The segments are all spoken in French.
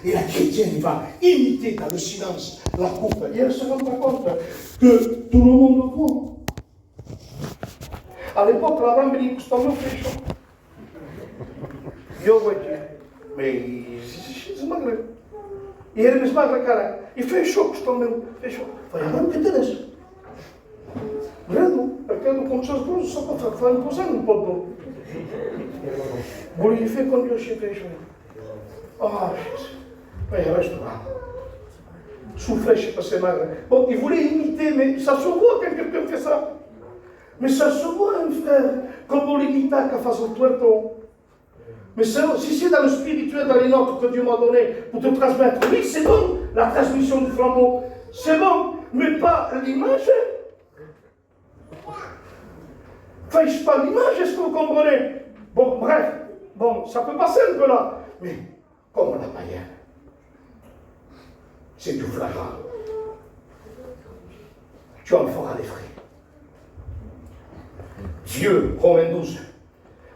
Et la chrétienne va imiter dans le silence la coupe. Et elle ne se rend pas compte que tout le monde le voit. All'epoca l'avevamo in questo mio pesce. Io voglio, ma smagra. E ele me smagra, cara. E fechou questo mio, fechou. Vai, agora que interessa. Vendo? Aquilo com seus bons só para fazer um pouco, não pode. Vou lhe ver quando eu cheguei. Ah, vai, reste lá. Soufflait para ser magra. Bon, il voulait imiter, mais ça se voit quand quelqu'un fait ça. Mais ça se voit, un frère, comme on l'imite qu'à faire le tuerto. Mais si c'est dans le spirituel, dans les notes que Dieu m'a donné pour te transmettre, oui, c'est bon, la transmission du flambeau, c'est bon, mais pas l'image. Enfin, pas l'image, est-ce que vous comprenez? Bon, bref, bon, ça peut passer un peu là, mais comme la païenne, c'est du flagrant. Tu en feras les frais. Dieu, Romains 12,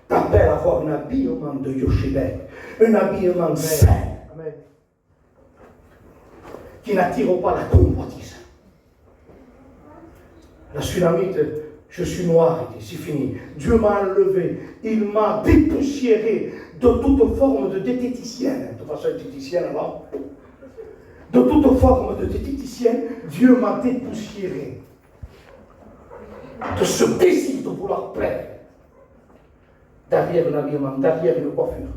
t'appelle à avoir un habillement de Yoshibek, un habillement sain, qui n'attire pas la convoitise. La Sunamite, je suis noir, c'est fini. Dieu m'a enlevé, il m'a dépoussiéré de toute forme de diététicienne. De toute façon, diététicienne alors. De toute forme de diététicienne, Dieu m'a dépoussiéré de ce désir de vouloir plaire. Derrière l'habillement, derrière une coiffure,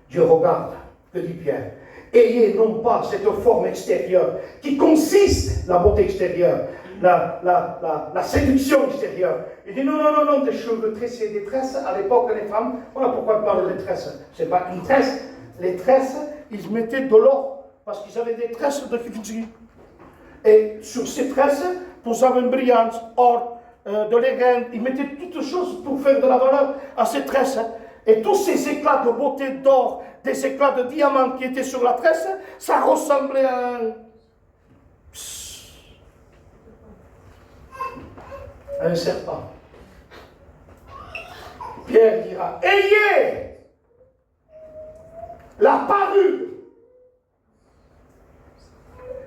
Dieu regarde, que dit Pierre. Ayez non pas cette forme extérieure qui consiste, la beauté extérieure, la séduction extérieure. Il dit non, des cheveux tressés, des tresses. À l'époque, les femmes, voilà pourquoi on parle de tresses. C'est pas une tresse. Les tresses, ils mettaient de l'or parce qu'ils avaient des tresses de Fidji. Et sur ces tresses, vous avez une brillance, or, de l'airain, ils mettaient toutes choses pour faire de la valeur à ces tresses. Et tous ces éclats de beauté d'or, des éclats de diamants qui étaient sur la tresse, ça ressemblait à un serpent. Pierre dira, ayez la parure.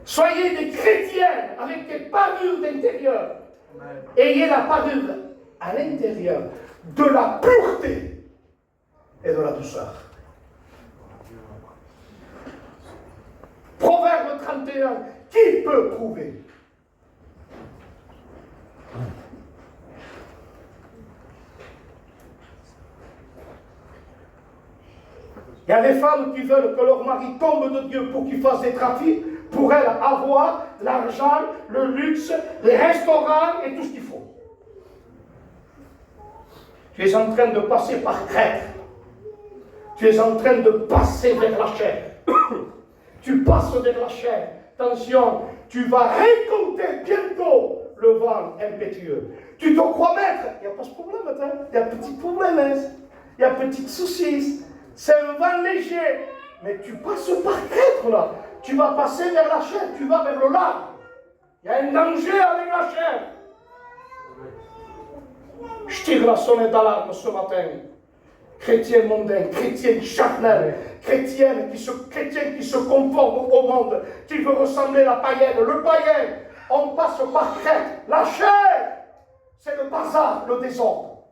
Soyez des chrétiens avec des parures d'intérieur. Ayez la parure à l'intérieur de la pureté et de la douceur. Proverbe 31, qui peut prouver? Il y a des femmes qui veulent que leur mari tombe de Dieu pour qu'il fasse des trafics, pour elles avoir l'argent, le luxe, les restaurants et tout ce qu'il faut. Tu es en train de passer par crête. Tu es en train de passer vers la chair. Tu passes vers la chair. Attention, tu vas récolter bientôt le vent impétueux. Tu te crois maître. Il n'y a pas ce problème, hein? Il y a un petit problème, hein? Il y a un petit souci. C'est un vent léger. Mais tu passes par crête, là. Tu vas passer vers la chair. Tu vas vers le large. Il y a un danger avec la chair. Je tire la sonnette d'alarme ce matin. Chrétien mondain, chrétien charnel, chrétien qui se conforme au monde, qui veut ressembler à la païenne. Le païen, on passe par crête. La chair, c'est le bazar, le désordre.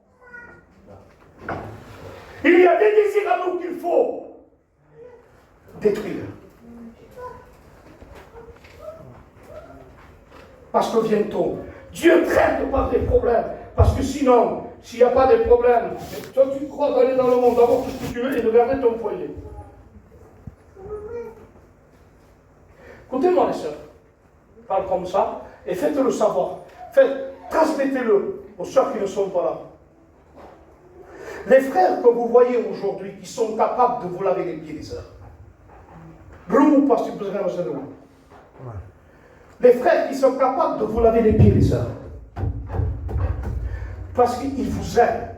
Il y a des désirs à nous qu'il faut détruire. Parce que bientôt, Dieu traite par des problèmes. Parce que sinon, s'il n'y a pas de problème, toi tu crois d'aller dans le monde, d'avoir tout ce que tu veux et de garder ton foyer. Écoutez-moi les sœurs, parle comme ça et faites-le savoir. Transmettez-le aux sœurs qui ne sont pas là. Les frères que vous voyez aujourd'hui qui sont capables de vous laver les pieds, les sœurs. Les frères qui sont capables de vous laver les pieds, les sœurs. Parce qu'ils vous aiment,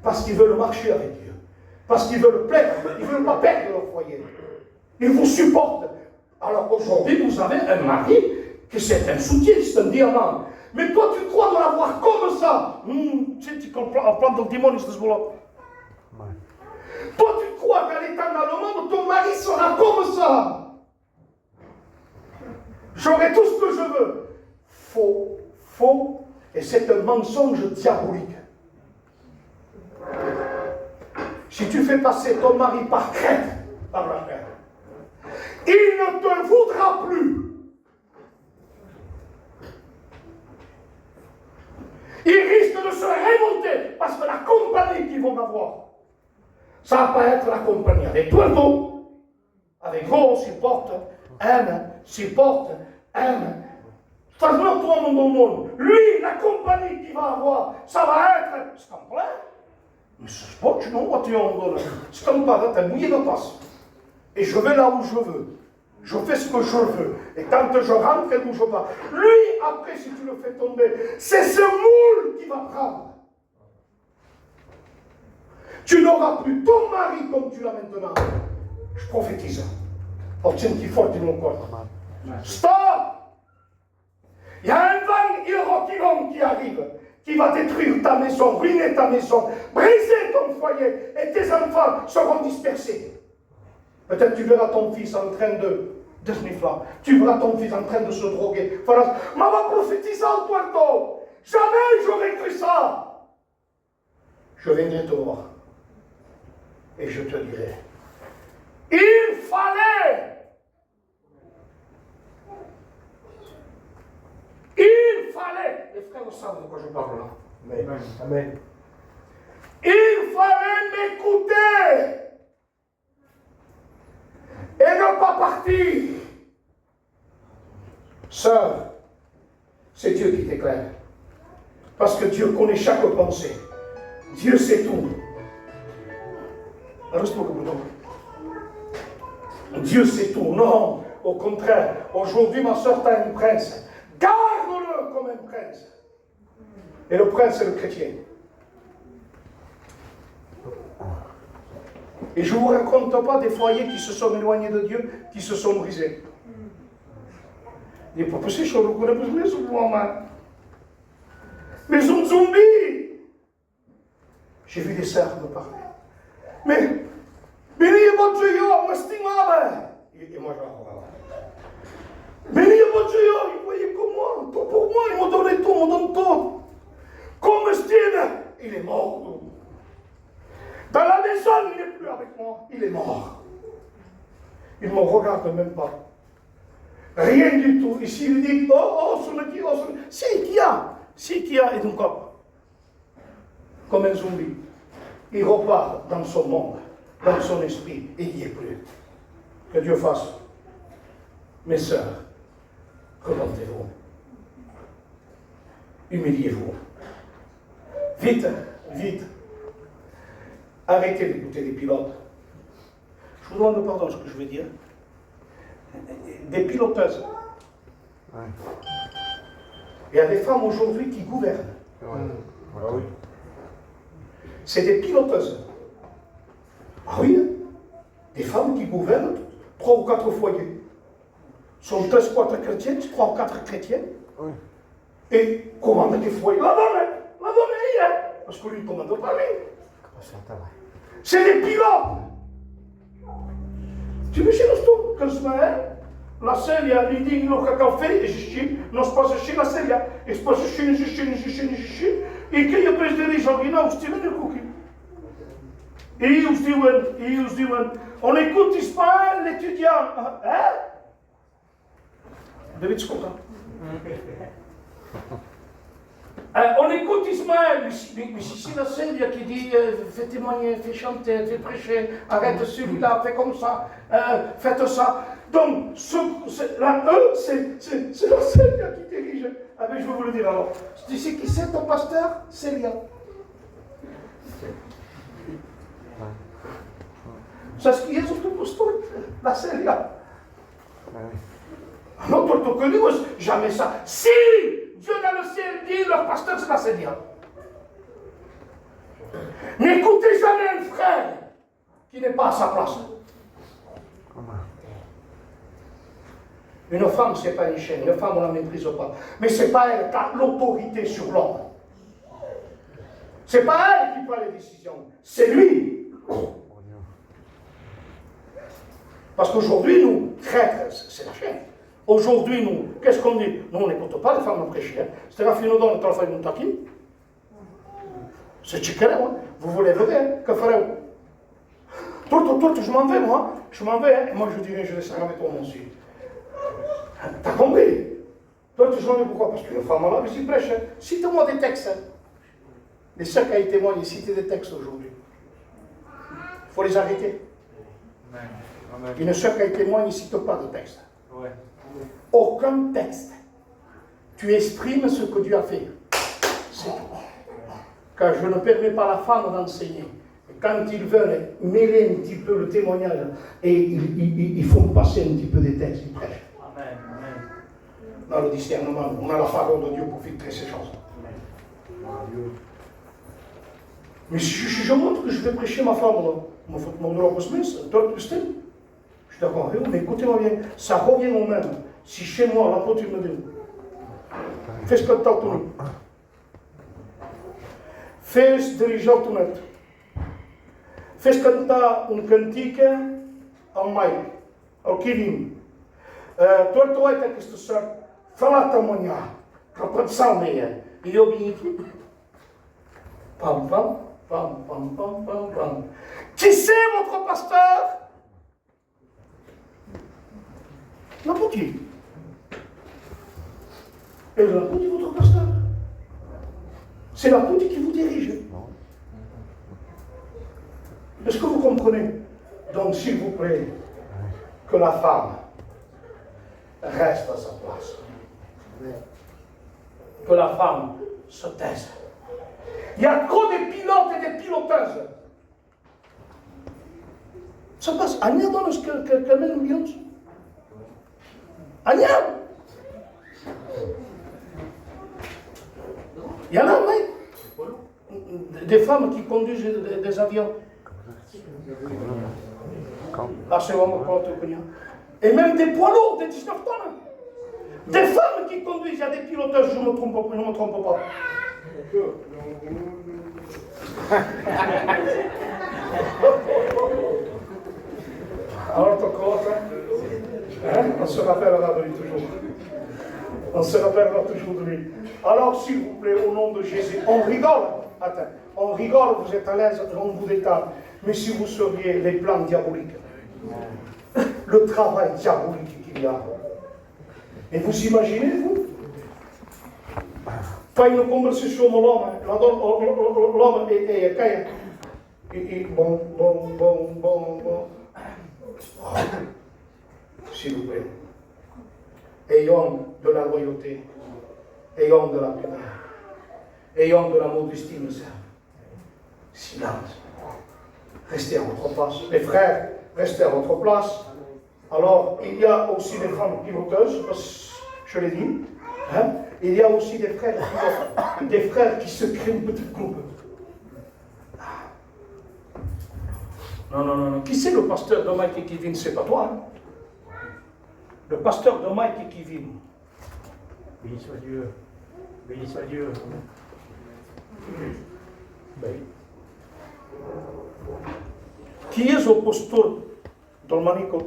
parce qu'ils veulent marcher avec Dieu, parce qu'ils veulent plaire, ils ne veulent pas perdre leur foyer. Ils vous supportent. Alors aujourd'hui, vous avez un mari que c'est un soutien, c'est un diamant. Mais toi, tu crois de l'avoir comme ça. Tu comprends, en plan de démon, Toi, tu crois crois qu'à l'état dans le monde, ton mari sera comme ça. J'aurai tout ce que je veux. Faux, faux, et c'est un mensonge diabolique. Si tu fais passer ton mari par crainte, par la crainte, il ne te voudra plus. Il risque de se révolter parce que la compagnie qu'ils vont avoir, ça va pas être la compagnie avec toi, vous. Avec vous, on supporte, aime, supporte, aime. Faisons tout le monde. Lui, la compagnie qu'il va avoir, ça va être. C'est comme ça. Mais c'est pas que tu n'en vois, tu en donnes. C'est comme ça, t'as mouillé de passe. Et je vais là où je veux. Je fais ce que je veux. Et quand je rentre et où je vais. Lui, après, si tu le fais tomber, c'est ce moule qui va prendre. Tu n'auras plus ton mari comme tu l'as maintenant. Je prophétise. Obtiens-tu fort de mon corps. Stop! Il y a un vent qui arrive, qui va détruire ta maison, ruiner ta maison, briser ton foyer, et tes enfants seront dispersés. Peut-être tu verras ton fils en train de sniffer. Tu verras ton fils en train de se droguer. Maman prophétise en toi, jamais j'aurais cru ça. Je viendrai te voir. Et je te dirai, il fallait. Les frères savent de quoi je parle là. Amen. Amen. Il fallait m'écouter et ne pas partir. Sœur, c'est Dieu qui t'éclaire. Parce que Dieu connaît chaque pensée. Dieu sait tout. Dieu sait tout. Non, au contraire. Aujourd'hui, ma soeur, tu as une prince. Garde-le comme un prince. Et le prince, c'est le chrétien. Et je ne vous raconte pas des foyers qui se sont éloignés de Dieu, qui se sont brisés. Il n'est pas possible, je ne connais pas ce moment. Mais sont zombies. J'ai vu des sœurs me parler. Mais il va Dieu, moi, c'est et moi, je mais il va Dieu, il voyait comme moi, tout pour moi, il m'a donné tout, il m'a donné tout. Comme Steve, il est mort. Dans la maison, il n'est plus avec moi, il est mort. Il ne me regarde même pas. Rien du tout. Ici, il dit, c'est qui a, et donc, comme un zombie. Il repart dans son monde, dans son esprit, et il n'y est plus. Que Dieu fasse. Mes sœurs, repentez-vous. Humiliez-vous. Vite, vite. Arrêtez d'écouter les pilotes. Je vous demande pardon ce que je vais dire. Des piloteuses. Ouais. Il y a des femmes aujourd'hui qui gouvernent. Ouais. Oui. C'est des piloteuses. Ah oui, hein? Des femmes qui gouvernent 3 ou 4 foyers. Sont 2 ou 4 chrétiennes, 3 ou 4 chrétiennes. Oui. Et commandent des foyers. La donne, parce que lui ne commande pas lui. C'est des pilotes. Tu me sais tout, que la Célia lui dit le café, et non se passe chez la Célia, et se passe chez, et qu'il y a plus de gens, il y a aussi le cookie. Et ils disent, on écoute Ismaël, l'étudiant. Hein? Vous devez être content. On écoute Ismaël, mais c'est la Célia qui dit fais témoigner, fais chanter, fais prêcher, arrête celui-là, fais comme ça, faites ça. Donc, c'est la Célia qui dirige. Ah ben, je vais vous le dire alors. Tu sais qui c'est ton pasteur? Célia. C'est ce qui est surtout pour la Célia. Non, toi, tu connais, jamais ça. Si Dieu dans le ciel dit, leur pasteur, c'est la Célia. N'écoutez jamais un frère qui n'est pas à sa place. Une femme, ce n'est pas une chaîne. Une femme, on ne la maîtrise pas. Mais ce n'est pas elle qui a l'autorité sur l'homme. Ce n'est pas elle qui prend les décisions. C'est lui. Parce qu'aujourd'hui, nous, traîtres, c'est la chaîne. Aujourd'hui, nous, qu'est-ce qu'on dit? Nous, on n'écoute pas les femmes prêcher. C'est la fin de notre travail de Moutaki. C'est chicken, hein? Vous voulez lever, que ferez-vous? Tout, je m'en vais, moi. Je m'en vais, et moi, je dirais, je laisserai avec toi, mon Dieu. T'as compris? Toi, tu m'en vais pourquoi? Parce que les femmes là, ils prêchent. Cite-moi des textes. Les sœurs qui témoignent, citez des textes aujourd'hui. Il faut les arrêter. Amen. Une sœur qui témoigne, ne cite pas de texte. Ouais. Aucun texte. Tu exprimes ce que Dieu a fait. C'est tout. Car je ne permets pas à la femme d'enseigner. Et quand ils veulent mêler un petit peu le témoignage, et ils font passer un petit peu des textes, ils prêchent. Amen. Amen. Dans le discernement, on a la parole de Dieu pour filtrer ces choses. Amen. Mais si je montre que je vais prêcher ma femme, mon droit au semaine, c'est toi, je suis d'accord avec vous, mais écoutez-moi bien, ça revient au même. Si chez moi, l'apôtre me dit, fais ce que tu as tenu. Fais diriger tout net. Fais ce que tu as une cantique en maille, au Kivim. Toi, tu es Christ Sœur, fais-la témoigner, tu pas de ça, mais il y a bien ici. Pam, pam. Pam, pam, pam, pam, pam. Qui c'est votre pasteur? L'apôtre. Et l'apôtre est votre pasteur. C'est l'apôtre qui vous dirige. Est-ce que vous comprenez? Donc, s'il vous plaît, que la femme reste à sa place. Que la femme se taise. Il y a trop de pilotes et de piloteuses. Ça passe. Anya dans le Kamen Millions. Anya. Il y en a, mais des femmes qui conduisent des avions. Là, c'est vraiment pas tout connu. Et même des poids lourds de 19 tonnes. Des femmes qui conduisent, il y a des piloteuses, je ne me trompe pas. Alors, ton corps, on se rappellera de lui toujours. On se rappellera toujours de lui. Alors, s'il vous plaît, au nom de Jésus, on rigole. Attends, on rigole, vous êtes à l'aise, on vous détend. Mais si vous saviez les plans diaboliques, le travail diabolique qu'il y a, et vous imaginez, vous? Pas une conversation avec l'homme et bon. S'il vous plaît. Ayons de la loyauté, ayons de la pudeur, ayons de la modestie, mes sœurs. Silence. Restez à votre place. Les frères, restez à votre place. Alors, il y a aussi des femmes piloteuses, je l'ai dit. Hein? Il y a aussi des frères qui se créent une petite groupe. Non. Qui c'est le pasteur de Mike et Kevin? C'est pas toi. Hein? Le pasteur de Mike et Kevin. Béni soit Dieu. Béni soit Dieu. Ben. Qui est le pasteur de Manico?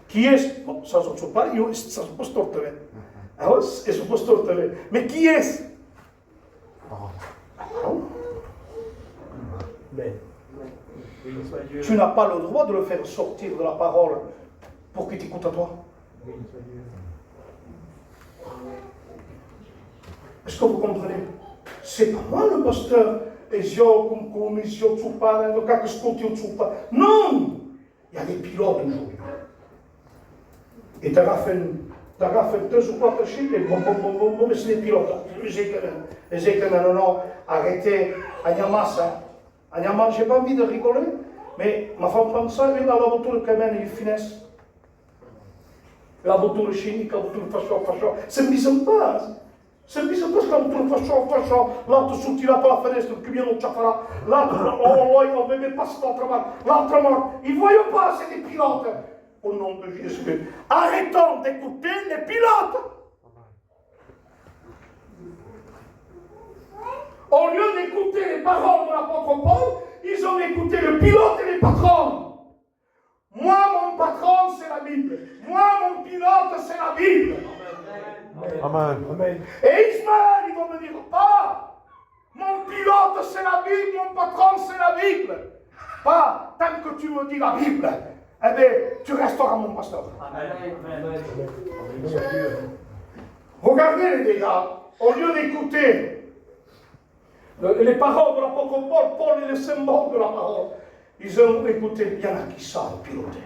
Qui est? Bon, ça je ne sais pas, c'est le pasteur de alors, c'est le pasteur de mais qui est? Mais tu n'as pas le droit de le faire sortir de la parole pour qu'il t'écoute à toi. Est-ce que vous comprenez? C'est pas moi le pasteur. Non! Il y a des pilotes aujourd'hui. Et tu as fait 2 ou 4 chiffres, et mais c'est des pilotes. Non, arrêtez. Agnamasa. Agnamasa, j'ai pas envie de rigoler, mais ma femme pense ça, et la voiture quand même, il finesse. La voiture chimique, la voiture façon. C'est une mise en place. C'est une mise en place, la voiture façon. Là, tu sortiras par la fenêtre, tu viens au chafara. Là, on ne met pas l'autrement. Ils ne voient pas, c'est des pilotes. Au nom de Jésus. Arrêtons d'écouter les pilotes. Au lieu d'écouter les paroles de l'apôtre Paul, ils ont écouté le pilote et les patrons. Moi, mon patron, c'est la Bible. Moi, mon pilote, c'est la Bible. Amen. Amen. Et Ismaël, il va me dire, pas, mon pilote, c'est la Bible, mon patron, c'est la Bible. Pas, tant que tu me dis la Bible, eh bien, tu resteras mon pasteur. Amen. Regardez les dégâts, au lieu d'écouter les paroles de l'apôtre Paul, Paul est le symbole de la parole. Ils ont écouté, il y en a qui savent piloter.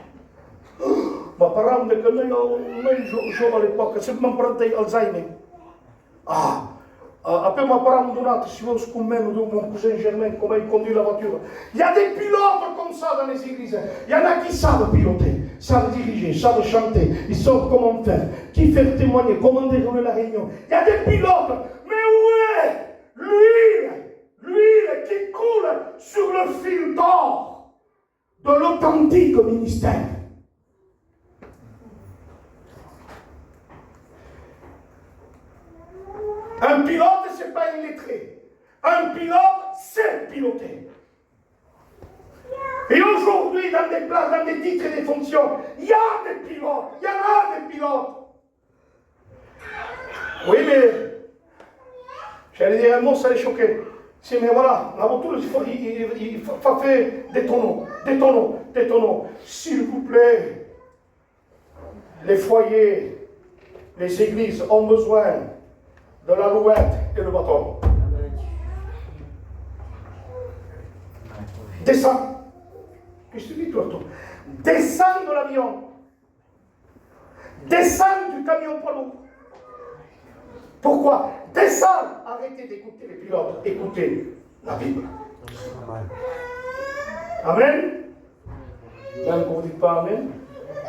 Ma parole de que nous, jour à l'époque, c'est mon parent d'Alzheimer. Après ma parole de si vous avez mon cousin Germain, comment il conduit la voiture. Il y a des pilotes comme ça dans les églises. Il y en a qui savent piloter, savent diriger, savent chanter, ils savent comment faire, qui faire témoigner, comment dérouler la réunion. Il y a des pilotes, mais où est l'huile qui coule sur le fil d'or de l'authentique ministère? Un pilote, ce n'est pas illettré. Un pilote, c'est piloter. Et aujourd'hui, dans des places, dans des titres et des fonctions, il y a des pilotes. Il y en a des pilotes. Oui, mais j'allais dire un mot, ça les choquait. C'est, mais voilà, la voiture, il faut faire des tonneaux. S'il vous plaît, les foyers, les églises ont besoin de l'alouette et le bâton. Descends. Qu'est-ce que tu dis, toi? Descends de l'avion. Descends du camion poids lourd. Pourquoi? Descends. Arrêtez d'écouter les pilotes. Écoutez la Bible. Amen. Même quand vous ne dites pas Amen,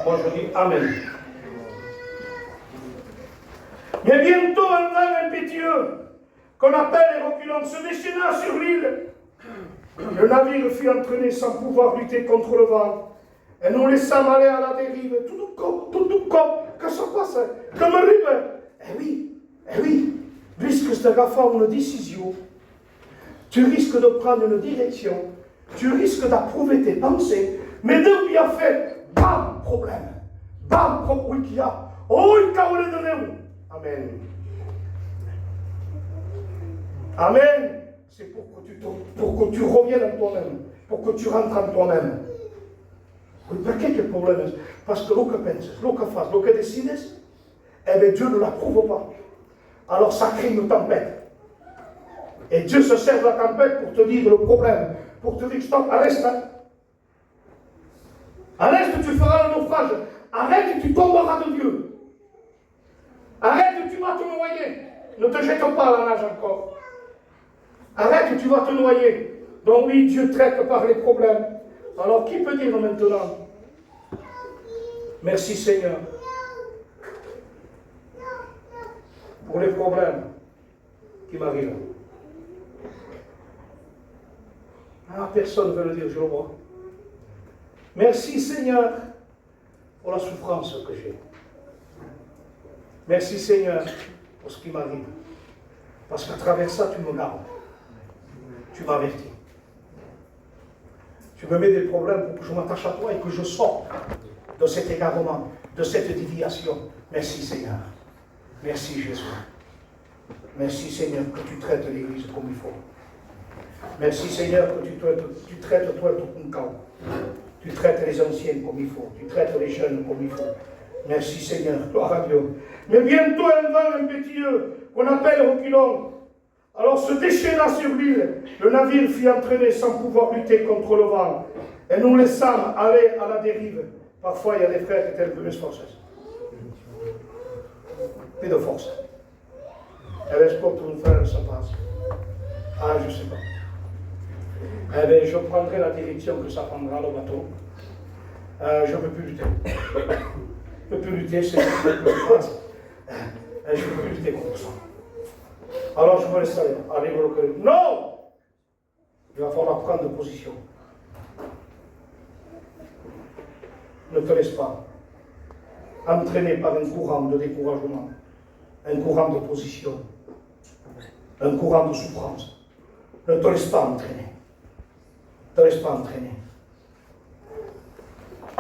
moi je dis Amen. Mais bientôt un vent impétueux, qu'on appelle les reculants, se déchaîna sur l'île. Le navire fut entraîné sans pouvoir lutter contre le vent. Et nous laissâmes aller à la dérive, tout comme, que ça passe, comme un rive. Eh oui, puisque tu as fait une décision, tu risques de prendre une direction, tu risques d'approuver tes pensées, mais depuis a fait, bam, problème. Oui, qu'il y a. Oh, il y a de nous. Amen. Amen. C'est pour que tu reviennes en toi-même, pour que tu rentres en toi-même. Oui, pas quelques problèmes. Parce que l'autre pense, l'autre fasse, l'autre décide, eh bien Dieu ne l'approuve pas. Alors ça crée une tempête. Et Dieu se sert de la tempête pour te dire le problème, pour te dire stop, arrête. Arrête, tu feras le naufrage. Arrête, tu tomberas de Dieu. Arrête, tu vas te noyer. Ne te jette pas à la nage encore. Arrête, tu vas te noyer. Donc oui, Dieu traite par les problèmes. Alors qui peut dire maintenant? Merci Seigneur. Pour les problèmes qui m'arrivent. Personne ne veut le dire, je le vois. Merci Seigneur pour la souffrance que j'ai. Merci Seigneur pour ce qui m'arrive. Parce qu'à travers ça, tu me gardes. Tu m'avertis. Tu me mets des problèmes pour que je m'attache à toi et que je sorte de cet égarement, de cette déviation. Merci Seigneur. Merci Jésus. Merci Seigneur que tu traites l'Église comme il faut. Merci Seigneur que tu traites toi tout ton camp. Tu traites les anciens comme il faut. Tu traites les jeunes comme il faut. Merci Seigneur, gloire à Dieu. Mais bientôt un vent impétueux, qu'on appelle reculons, alors se déchaîna sur l'île. Le navire fut entraîné sans pouvoir lutter contre le vent. Et nous laissâmes aller à la dérive. Parfois, il y a des frères qui étaient plus forces. Plus de force. Et l'espoir pour une frère, ça passe. Je ne sais pas. Eh bien, je prendrai la direction que ça prendra le bateau. Je ne peux plus lutter. Je ne peux plus lutter, c'est ce que je passe. Je ne peux plus lutter contre ça. Alors je me laisse aller. Allez, vous le non! Il va falloir prendre position. Ne te laisse pas entraîner par un courant de découragement, un courant d'opposition, un courant de souffrance. Ne te laisse pas entraîner. Ne te laisse pas entraîner.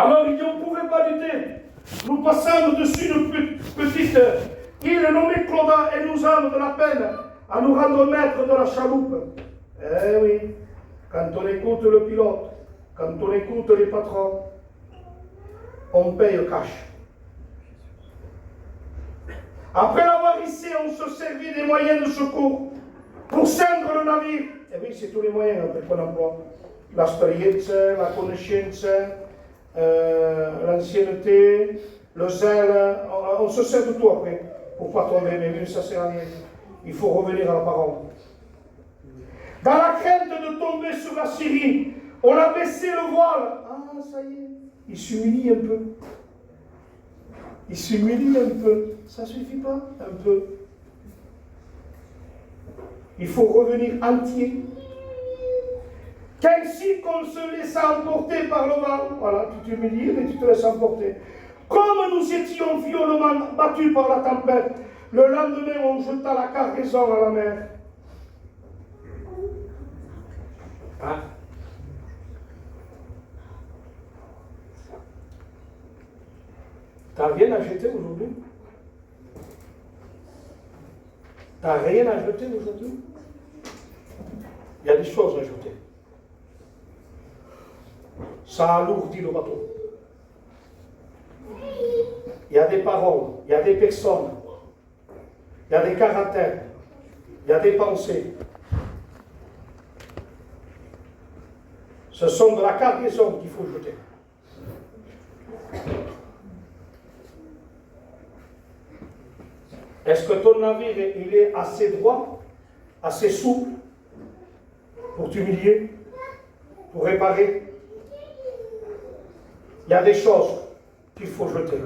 Alors il dit, on ne pouvait pas lutter. Nous passâmes dessus une petite île nommée Clauda et nous avons de la peine à nous rendre maîtres de la chaloupe. Eh oui, quand on écoute le pilote, quand on écoute les patrons, on paye cash. Après l'avoir hissé, on se servit des moyens de secours pour ceindre le navire. Et oui, c'est tous les moyens qu'on emploie. L'esperienza, la connaissance, l'ancienneté, le zèle. On se sert de tout après pour ne pas tomber, mais oui, ça sert à rien. Il faut revenir à la parole. Dans la crainte de tomber sur la Syrie, on a baissé le voile. Ah, ça y est, il s'humilie un peu. Il s'humilie un peu. Ça ne suffit pas, un peu. Il faut revenir entier. Qu'ainsi qu'on se laisse emporter par le vent. Voilà, tu t'humilies et tu te laisses emporter. Comme nous étions violemment battus par la tempête, le lendemain on jeta la cargaison à la mer. Hein? T'as rien à jeter aujourd'hui? T'as rien à jeter aujourd'hui? Il y a des choses à jeter. Ça alourdit le bateau. Il y a des paroles, il y a des personnes, il y a des caractères, il y a des pensées. Ce sont de la cargaison qu'il faut jeter. Est-ce que ton navire il est assez droit, assez souple pour t'humilier, pour réparer? Il y a des choses qu'il faut jeter.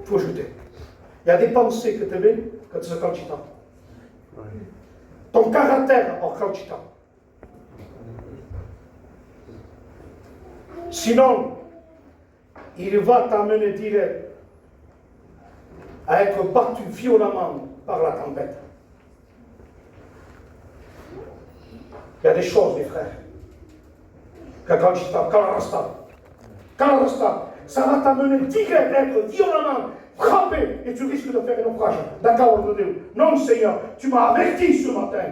Il faut jeter. Il y a des pensées que tu avais quand tu es candidat. Ton caractère en candidat. Sinon, il va t'amener direct à être battu violemment par la tempête. Il y a des choses, mes frères, que quand tu ça va t'amener direct à être violemment frappé et tu risques de faire un naufrage. D'accord, de Dieu. Non, Seigneur, tu m'as averti ce matin.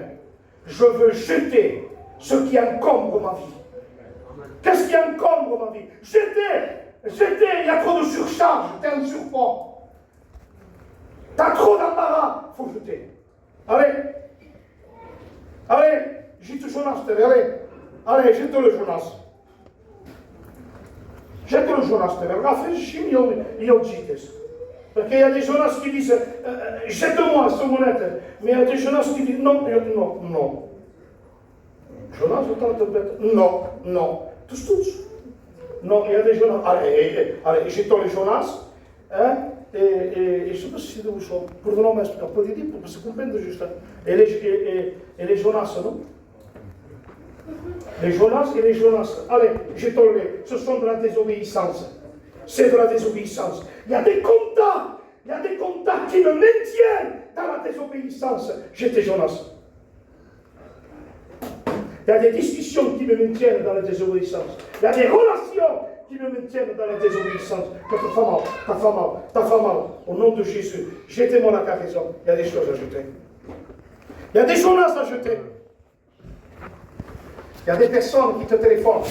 Je veux jeter ce qui encombre ma vie. Qu'est-ce qui encombre ma vie? Jeter, il y a trop de surcharge, t'es un surpoids. T'as trop d'embarras, il faut jeter. Allez, jette Jonas, allez, jette-le Jonas. Jette-le Jonas, il parce qu'il y a des Jonas qui disent, jette-moi ce monette. Mais il y a des Jonas qui disent, non. Jonas, non. Tous. Non, il y a des Jonas. Allez, jetons les Jonas. Hein, et je ne sais pas si c'est de vous choses. Pour le nom, pour dire, pour se comprendre juste. Et les Jonas, non? Les Jonas et les Jonas. Allez, jetons-les. Ce sont de la désobéissance. C'est de la désobéissance. Il y a des contacts qui me maintiennent dans la désobéissance. J'étais Jonas. Il y a des discussions qui me maintiennent dans la désobéissance. Il y a des relations qui me maintiennent dans la désobéissance. Ta femme mal. Au nom de Jésus, jetez-moi la cargaison. Il y a des choses à jeter. Il y a des Jonas à jeter. Il y a des personnes qui te téléphonent.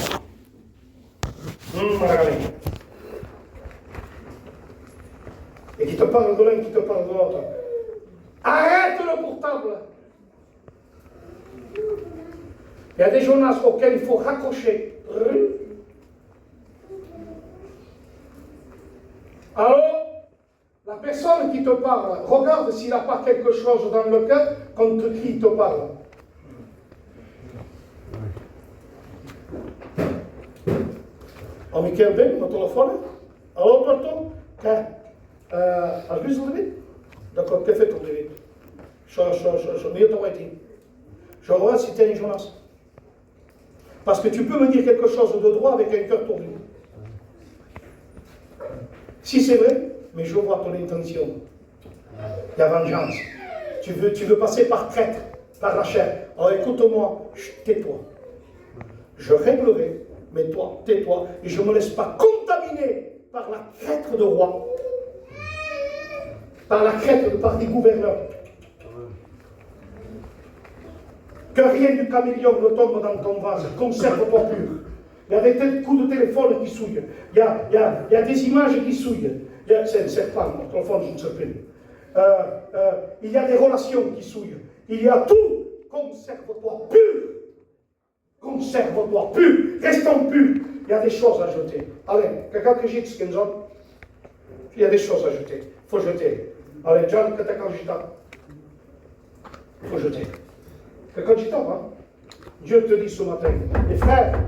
Et qui te parlent de l'un, qui te parlent de l'autre. Arrête le portable. Il y a des Jonas auxquels il faut raccrocher. Alors, la personne qui te parle, regarde s'il n'a pas quelque chose dans le cœur contre qui il te parle. Amicaire Ben, mon téléphone. Alors, Berton, als je het weet, dan kan ik perfect op de weet. Zo meer te weten. Je regarde si tu es un Jonas. Parce que tu peux me dire quelque chose de droit avec un cœur tordu. Si c'est vrai, mais je vois ton intention. Il y a vengeance. Tu veux passer par traître, par la chair. Alors écoute-moi, tais-toi. Je réglerai Mais toi, tais-toi, et je ne me laisse pas contaminer par la crête de roi, par des gouverneurs. Que rien du caméléon ne tombe dans ton vase, conserve-toi pur. Il y a des coups de téléphone qui souillent, il y a des images qui souillent. C'est un serpent, mon téléphone, je ne sais plus. Il y a des relations qui souillent. Il y a tout. Conserve-toi pur. Conserve-toi pur. Restons purs. Il y a des choses à jeter. Allez, quelqu'un qui jette ce qu'il il y a des choses à jeter. Il faut jeter. Allez, John, que t'as quand il faut jeter. Quelqu'un dit hein? Dieu te dit ce matin, mes frères,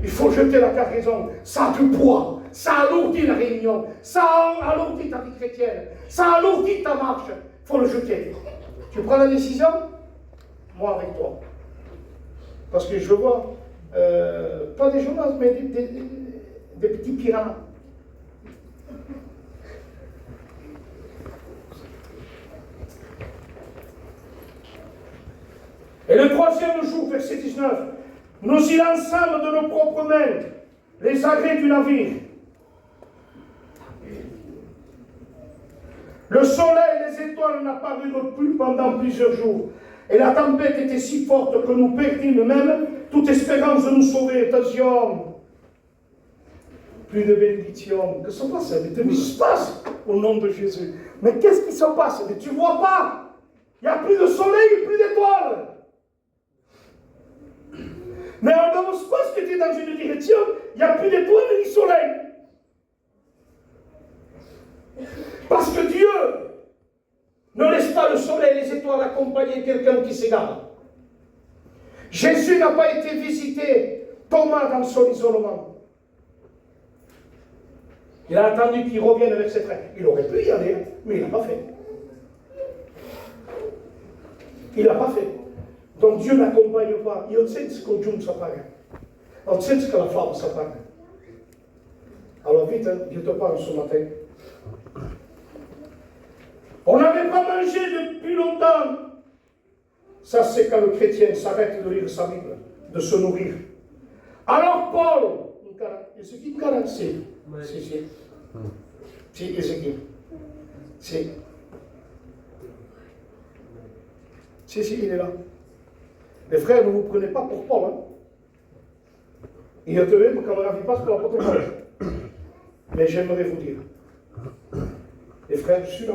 il faut jeter la cargaison. Ça a du poids. Ça alourdit la réunion. Ça alourdit ta vie chrétienne. Ça alourdit ta marche. Il faut le jeter. Tu prends la décision? Moi avec toi. Parce que je vois, pas des journalistes, mais des petits pirates. Et le troisième jour, verset 19, nous y lançâmes de nos propres mains les agrès du navire. Le soleil et les étoiles n'apparurent plus pendant plusieurs jours. Et la tempête était si forte que nous perdîmes même toute espérance de nous sauver. Attention! Plus de bénédiction. Qu'est-ce qui se passe? Mais qu'est-ce qui se passe au nom de Jésus? Mais qu'est-ce qui se passe? Mais tu ne vois pas? Il n'y a plus de soleil, plus d'étoiles. Mais on n'avance pas ce que tu es dans une direction, il n'y a plus d'étoiles ni soleil. Parce que Dieu ne laisse pas le soleil et les étoiles accompagner quelqu'un qui s'égare. Jésus n'a pas été visiter Thomas dans son isolement. Il a attendu qu'il revienne avec ses frères. Il aurait pu y aller, mais il ne l'a pas fait. Il ne l'a pas fait. Donc Dieu n'accompagne pas. Io senso che Giunge s'apparaît. Non senso che la femme s'apparaît. Alors vite, hein, Dieu te parle ce matin. On n'avait pas mangé depuis longtemps. Ça, c'est quand le chrétien s'arrête de lire sa Bible, de se nourrir. Alors Paul, c'est qui si. Si, Ézéchiel. Si. Si, il est là. Les frères, ne vous prenez pas pour Paul. Hein. Il y a tenu pour qu'on ne ravit pas ce qu'on n'a pas tout. Mais j'aimerais vous dire, les frères, je suis là.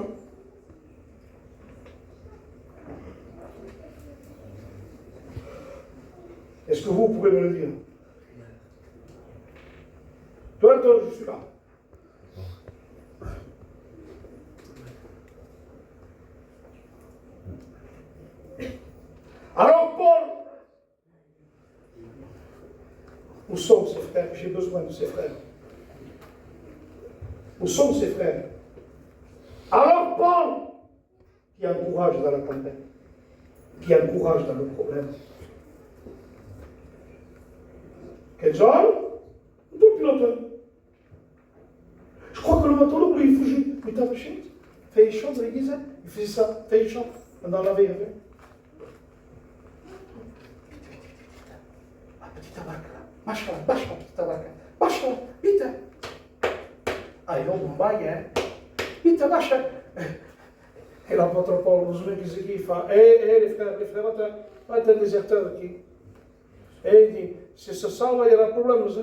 Est-ce que vous pouvez me le dire? Toi, je suis là. Alors Paul, où sont ses frères? J'ai besoin de ses frères. Où sont ses frères? Alors Paul, qui encourage dans la tempête, qui encourage dans le problème. Quel homme? Tout pilote. Je crois que le matelot, lui, il faisait, mais t'as fait, fait chaud dans l'église, il faisait ça, fait chaud, dans la veille. Petita barca, baixa, petita barca, baixa, vite. Ah, eu não vai, vite, baixa. Et l'apôtre Paul, vous savez qu'est-ce qu'il fait? Les frères, va être un déserteur qui. Et il dit, si c'est ça, là, il y a un problème, ça.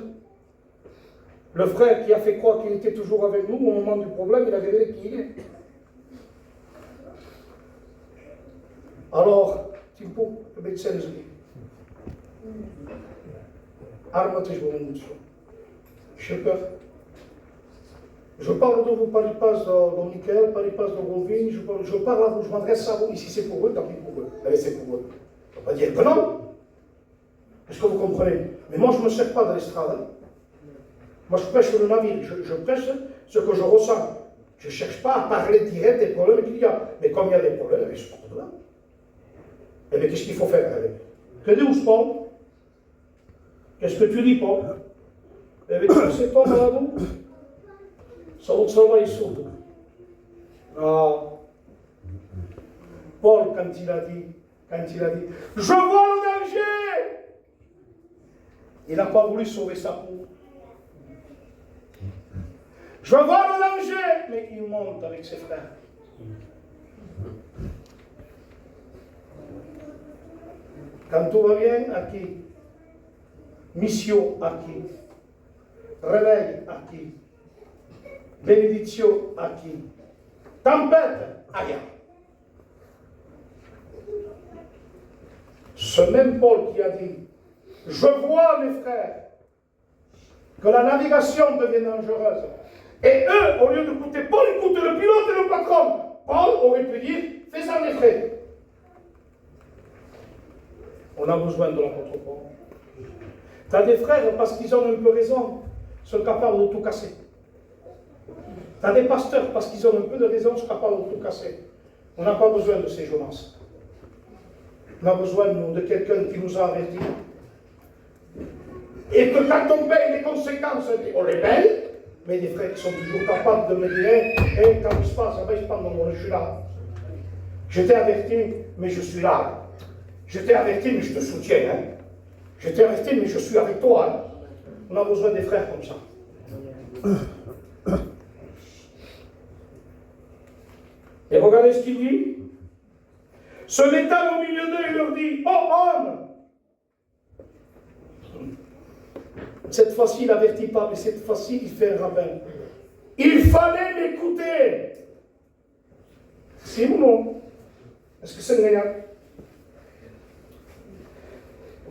Le frère qui a fait croire qu'il était toujours avec nous, au moment du problème, il a révélé qui il est. Alors, Timpo, le médecin nous dit, arme-toi, j'ai peur. Je parle de vous, pas les passes de Michael, pas les passes de Rovine, je parle à vous, je m'adresse à vous. Ici c'est pour eux, tant pis pour eux. Allez, c'est pour eux. On va pas dire que non. Est-ce que vous comprenez? Mais moi, je ne me sers pas de l'estrade. Hein. Moi, je prêche sur le navire. Je prêche ce que je ressens. Je ne cherche pas à parler direct des problèmes qu'il y a. Mais comme il y a des problèmes, ils sont là. Et bien, qu'est-ce qu'il faut faire avec? Que dit Paul? Qu'est-ce que tu dis, Paul? Eh bien, tu sais pas, malade? Ça va y sauter. Non. Paul, quand il a dit, je vois le danger. Il n'a pas voulu sauver sa peau. Je vois le danger, mais il monte avec ses frères. Quand tout va bien, acquis. Mission acquis. Réveil acquis. Bénédiction acquis. Tempête ailleurs. Ce même Paul qui a dit, je vois mes frères que la navigation devient dangereuse. Et eux, au lieu d'écouter Paul, écoutent le pilote et le patron. Paul aurait pu dire, fais-en les frais. On a besoin de l'apôtre Paul. Tu as des frères, parce qu'ils ont un peu raison, sont capables de tout casser. Tu as des pasteurs, parce qu'ils ont un peu de raison, sont capables de tout casser. On n'a pas besoin de ces Jonas. On a besoin, nous, de quelqu'un qui nous a avertis. Et que quand on paye les conséquences, on les paye, mais des frères qui sont toujours capables de me dire, quand il se passe, je suis là. Je t'ai averti, mais je suis là. Je t'ai averti, mais je te soutiens. Hein. Je t'ai averti, mais je suis avec toi. Hein. On a besoin des frères comme ça. Et regardez ce qu'il dit. Se mettant au milieu d'eux, il leur dit, oh homme! Cette fois-ci, il n'avertit pas, mais cette fois-ci, il fait un rabbin. Il fallait m'écouter. C'est ou non? Est-ce que c'est réel?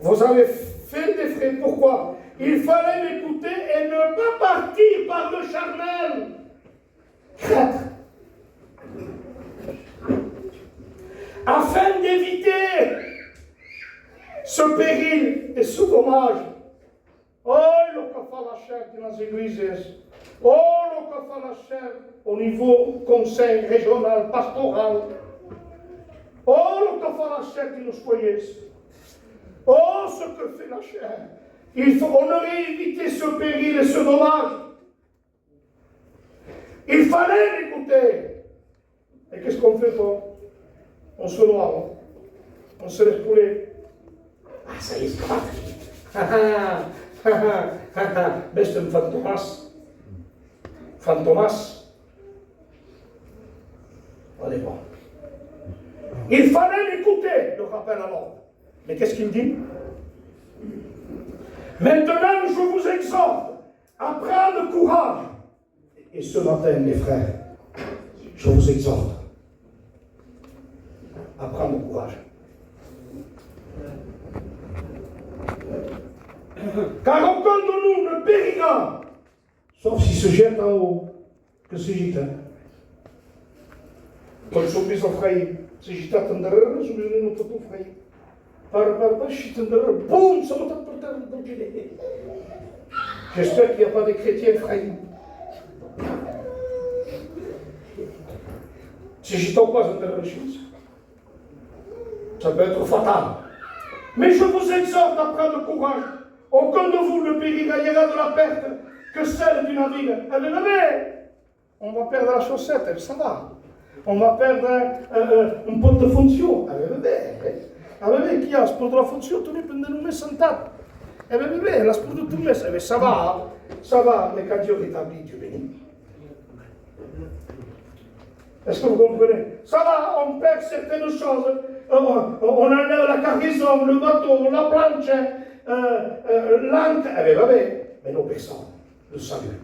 Vous avez fait des frais. Pourquoi? Il fallait m'écouter et ne pas partir par le charnel. 4. Afin d'éviter ce péril et ce dommage. Oh, le cafalachère dans les églises. Oh, le cafalachère au niveau conseil régional, pastoral. Oh, le cafalachère de nos foyers. Oh, ce que fait la chair. On aurait évité ce péril et ce dommage. Il fallait l'écouter. Et qu'est-ce qu'on fait pas? On se noie, on se laisse couler. Ah, ça y est, c'est pas. Mais c'est un fantomas. Fantomas. On est bon. Il fallait l'écouter, le rappel à l'ordre. Mais qu'est-ce qu'il dit? Maintenant, je vous exhorte à prendre courage. Et ce matin, mes frères, je vous exhorte à prendre courage. Car aucun de nous ne périra, sauf s'il se jette en haut. Que se jette, hein? Quand je suis en frayé, se jette en dehors, je me dis, non, pas frayé. Par, je suis en dehors, boum, ça me tape par terre. J'espère qu'il n'y a pas de chrétiens frayés. Si j'y tombe pas, c'est une chose. Ça peut être fatal. Mais je vous exhorte à prendre courage. Aucun de vous ne périra, il y aura de la perte que celle du navire. Eh bien, on va perdre la chaussette, ça va. On va perdre un pot de fonction. Eh bien, qui a ce pot de la fonction, tu ne peux pas nous sentar. Eh bien, la sport de tout le monde, ça va, mais quand Dieu rétablit, Dieu bénit. Est-ce que vous comprenez? Ça va, on perd certaines choses. On enlève la cargaison, le bateau, la planche, l'ancre. Eh bien, mais nos personnes, le salut,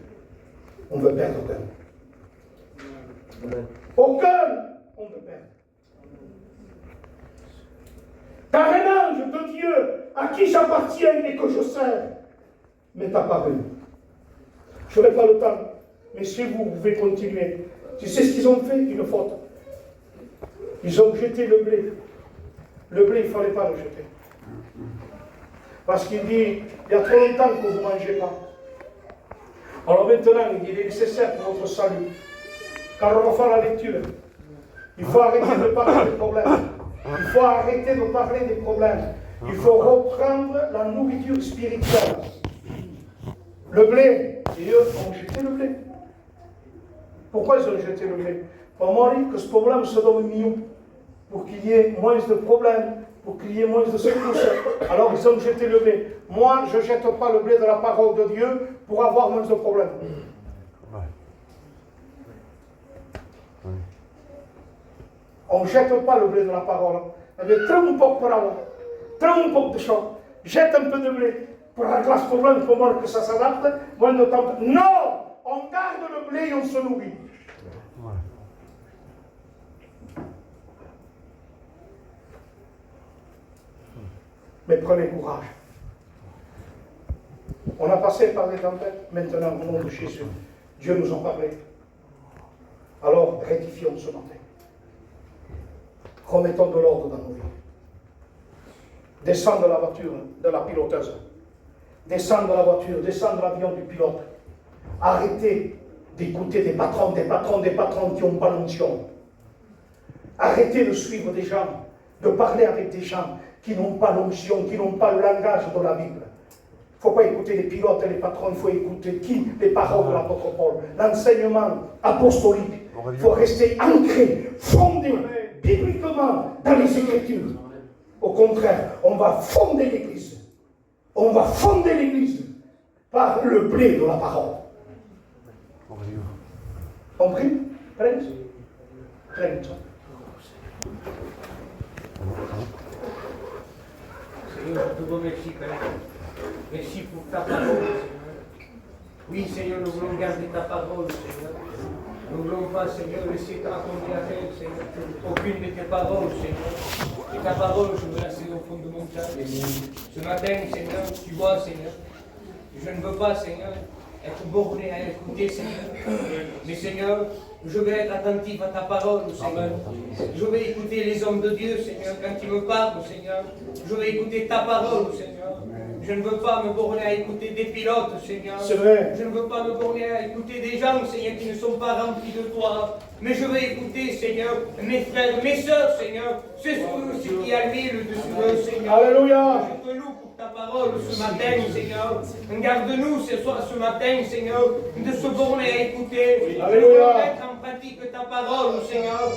on veut perdre aucun. Aucun, on veut perdre. Car un ange de Dieu à qui j'appartiens et que je sers m'est apparu. Je n'ai pas le temps, mais si vous pouvez continuer. Tu sais ce qu'ils ont fait? Une faute. Ils ont jeté le blé. Le blé, il ne fallait pas le jeter. Parce qu'il dit, il y a trop longtemps que vous ne mangez pas. Alors maintenant, il est nécessaire pour votre salut. Car on va faire la lecture. Il faut arrêter de parler des problèmes. Il faut arrêter de parler des problèmes. Il faut reprendre la nourriture spirituelle. Le blé, et eux ont jeté le blé. Pourquoi ils ont jeté le blé? Pour moi, que ce problème se donne mieux, pour qu'il y ait moins de problèmes, pour qu'il y ait moins de secousses. Alors ils ont jeté le blé. Moi, je ne jette pas le blé de la parole de Dieu pour avoir moins de problèmes. On ne jette pas le blé de la parole. Il y a très peu de parole, très peu de choses. Jette un peu de blé pour régler ce problème, pour voir que ça s'adapte. Moins de temps. Non! On garde le blé et on se nourrit. Mais prenez courage. On a passé par des tempêtes, maintenant au nom de Jésus. Dieu nous en parlait. Alors rectifions ce matin. Remettons de l'ordre dans nos vies. Descends de la voiture de la piloteuse. Descends de la voiture, descends de l'avion du pilote. Arrêtez d'écouter des patrons qui n'ont pas l'onction. Arrêtez de suivre des gens, de parler avec des gens qui n'ont pas l'onction, qui n'ont pas le langage de la Bible. Il ne faut pas écouter les pilotes et les patrons, il faut écouter qui? Les paroles de l'apôtre Paul. L'enseignement apostolique. Il faut rester ancré, fondé bibliquement dans les Écritures. Au contraire, on va fonder l'Église. On va fonder l'Église par le blé de la parole. Compris? Prenez. Seigneur, je te remercie, Père. Merci pour ta parole, Seigneur. Oui, Seigneur, nous voulons garder ta parole, Seigneur. Nous ne voulons pas, Seigneur, laisser t'accomplir à terre, Seigneur, aucune de tes paroles, Seigneur. Et ta parole, je veux la au fond de mon cœur. Ce matin, Seigneur, tu vois, Seigneur, je ne veux pas, Seigneur, être borné à écouter, Seigneur. Mais, Seigneur, je vais être attentif à ta parole, Seigneur. Je vais écouter les hommes de Dieu, Seigneur, quand ils me parlent, Seigneur. Je vais écouter ta parole, Seigneur. Je ne veux pas me borner à écouter des pilotes, Seigneur. C'est vrai. Je ne veux pas me borner à écouter des gens, Seigneur, qui ne sont pas remplis de toi. Mais je vais écouter, Seigneur, mes frères, mes sœurs, Seigneur. Ceux qui admirent le dessus d'eux, Seigneur. Alléluia. Je te loue pour ta parole ce matin, Seigneur. Garde-nous ce matin, Seigneur, de se borner à écouter. Alléluia. De mettre en pratique ta parole, Seigneur.